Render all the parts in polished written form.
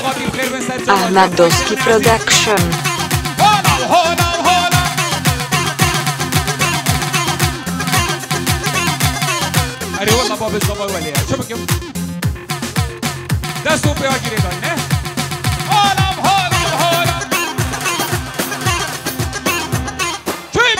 Ahmad Doski Production. أري والله باب الصبا وليها شبك يوم ده سوبي واجري داينه هولا هولا هولا شويب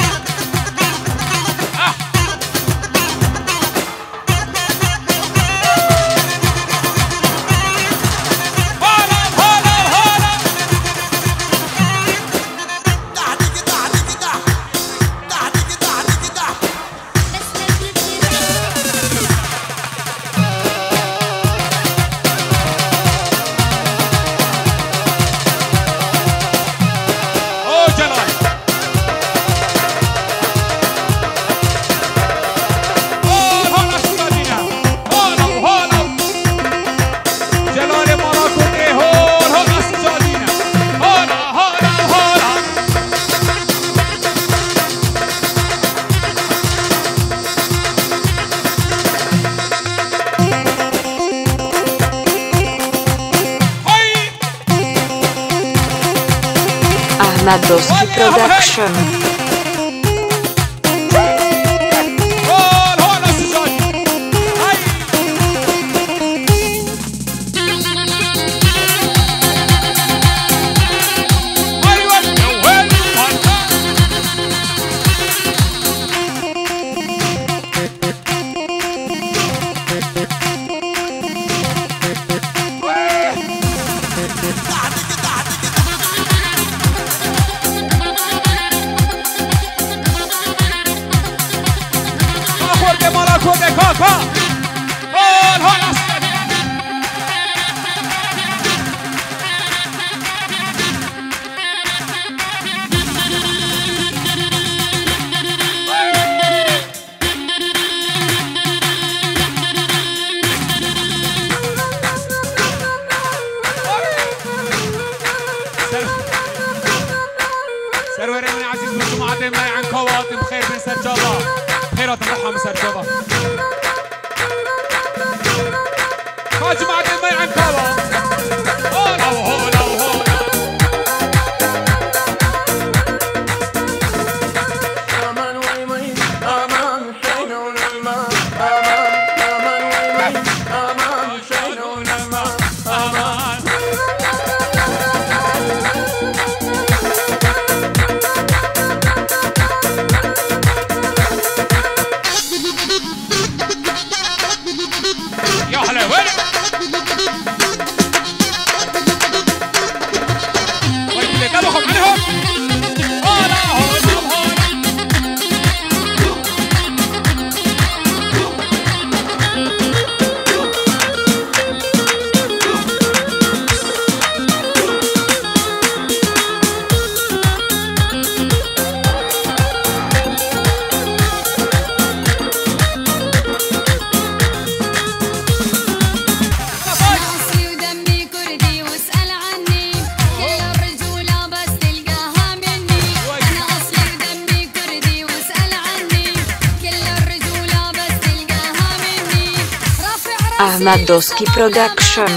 هولا هولا هولا Ahmad Doski Production. سروري من عزيز بكم عدم لا عن كواطم خير من سجادة خيرات الرحمة من سجادة خاجم عدم لا عن كواطم هولا هولا هولا أمان ويمين أمان شينون الماء أمان ويمين أمان شينون الماء أمان يا هلا وين وين تبخم عنهم هولا هولا هولا Ahmad Doski Production.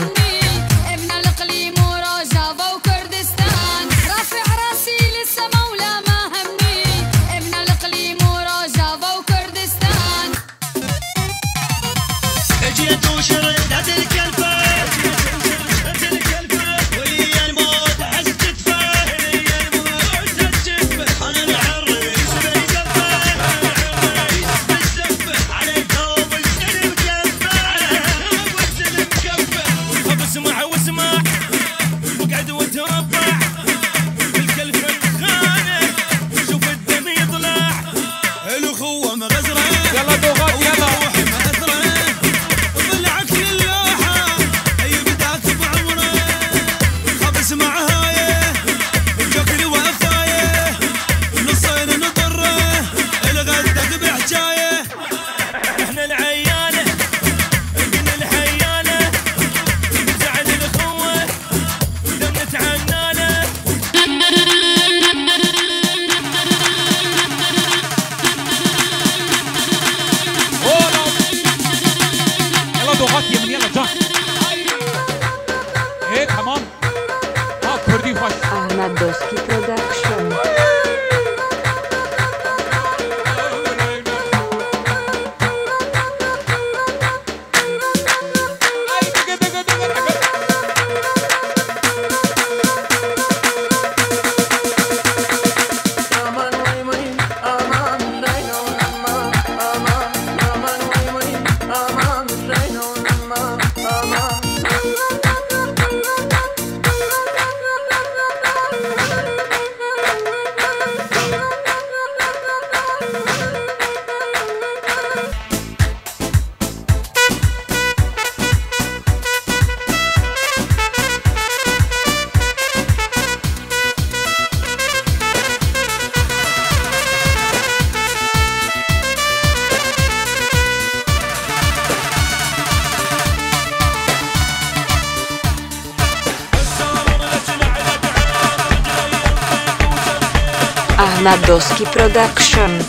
Ahmadowski Production.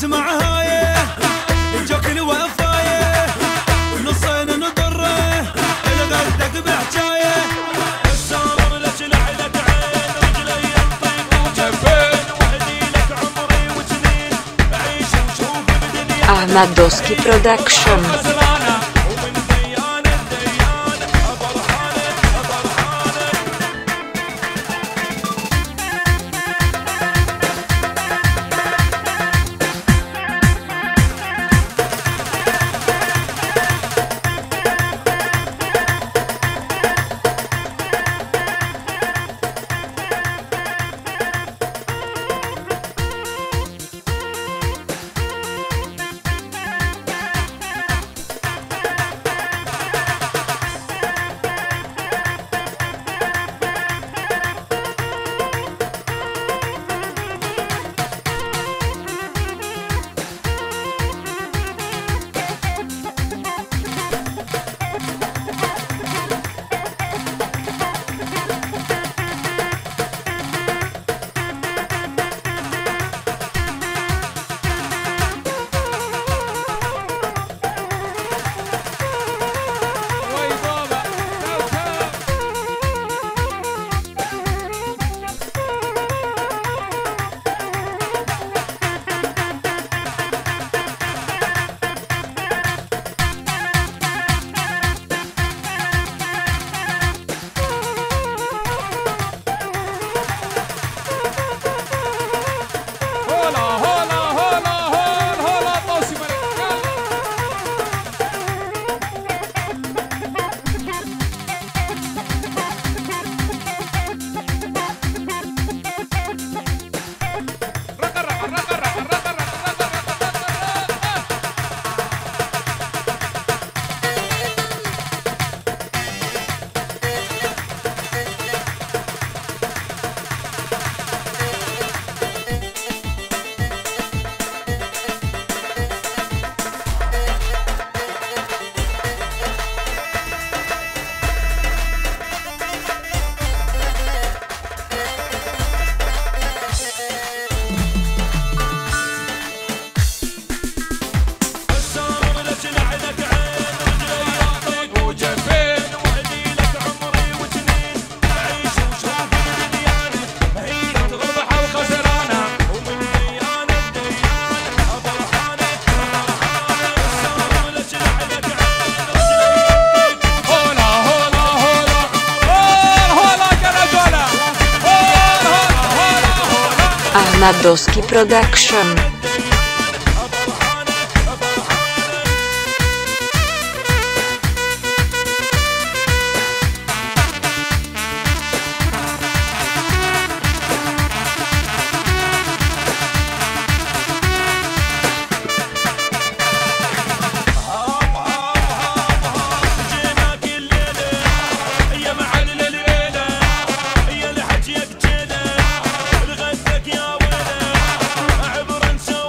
اسمع هاي الجوك الوفاية نصين نضره الغدك بحجاية السامر لك لعلك عين رجلي ينطيق وجفين وهدي لك عمري وسنين أعيش وشوف بدنيا Ahmadowski Production. Ahmadowski Production. عبر انسان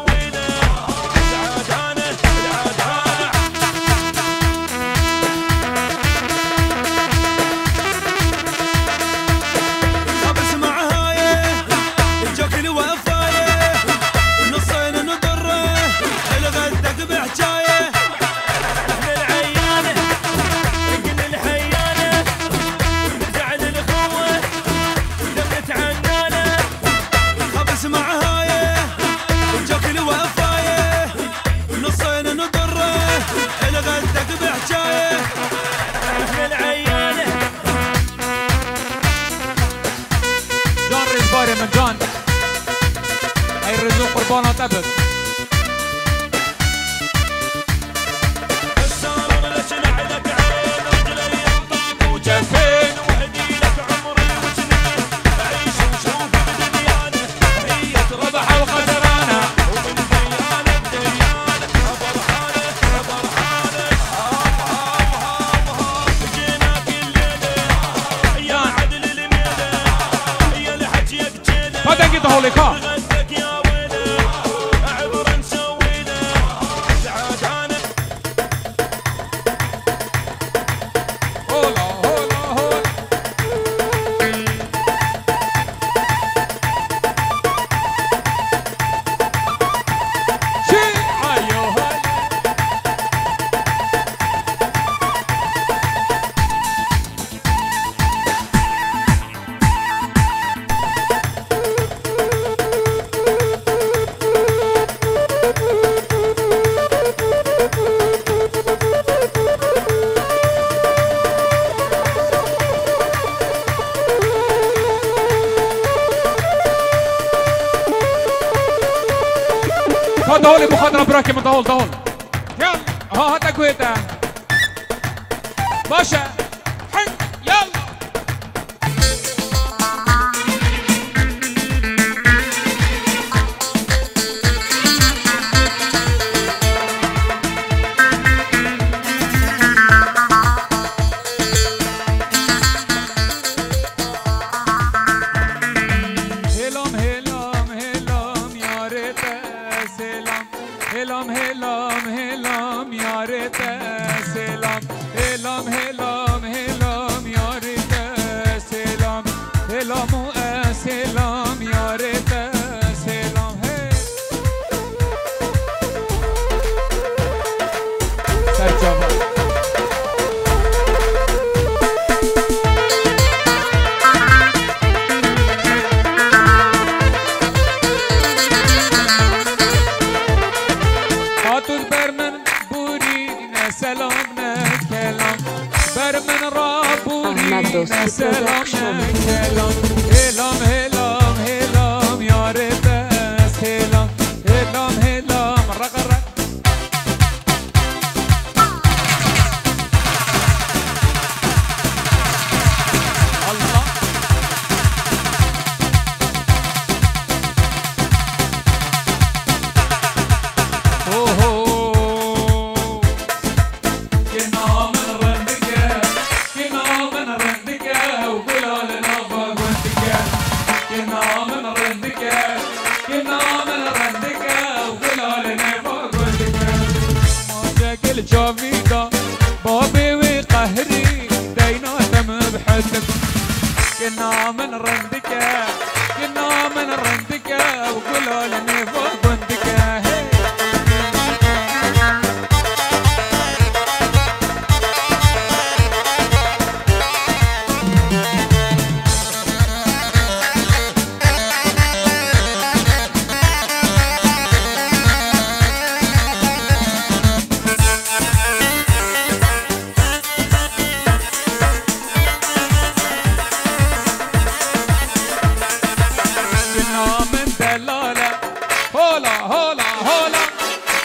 ثبت السلام لشنع لك عين رجلي ينطيك وجفين وهدي لك عمري وسنين أعيش وشوف بدنيانا هي ربح وخسرانة ومن ديانة ديانة فرحانة فرحانة جيناك الليلة يا عدل الميلة يا لحجيك جيلة فدقي ضهولك غدك يا ويلة عبر نسوينا سعادانا هولا هولا هولا شي ايوه هلا دهولي مخدرة براكي من دهول دهول يلا ها هات قويته باشا حن يلا هلام هلام هلام يا ريت سلام هلام هلام هلام يا ريت سلام هلام هلام هلام يا ريت سلام هلام سلام يا ريت سلام هي سرجابا هاتوز برمن بورينا سلامنا كلام برمن رابورينا Ahmad سلامنا Production. كلام هلام هلام هلام يا ريتاس هلام هلام هلام رق رق الله الجافيدا بابي وقهري دينا تم بحسك كنا من رندك كنا من رندك وقولوا لنا فوق بندك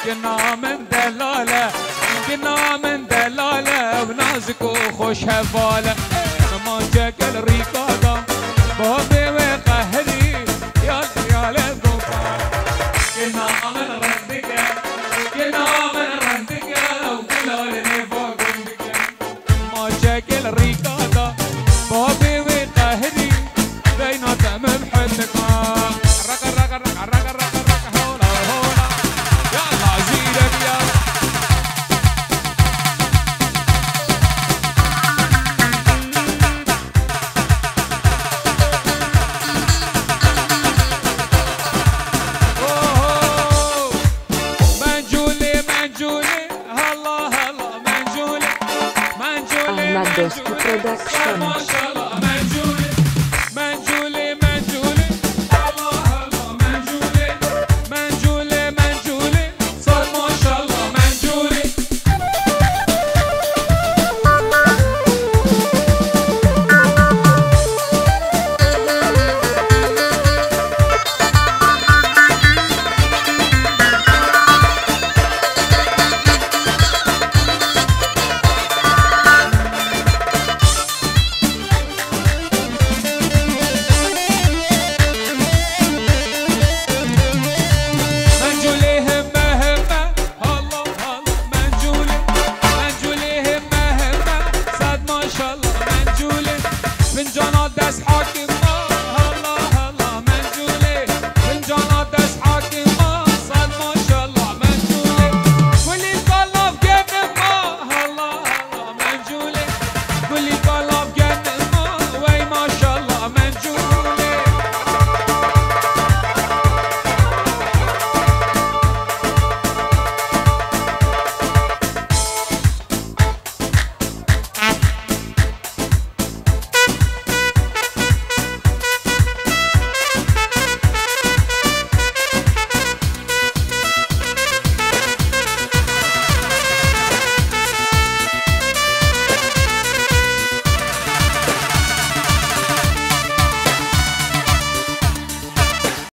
كنا من دلالة كنا من دلالة ونازك وخوش هفالة ما جاك الريكاضة بابي وقهري يا لذوقة كنا من رندك كنا من رندك وكلالني فوق عندك ما جاك الريكاضة بابي وقهري بينات من حدك رق رق رق رق رق Ahmadoski Production. المقدس حاضر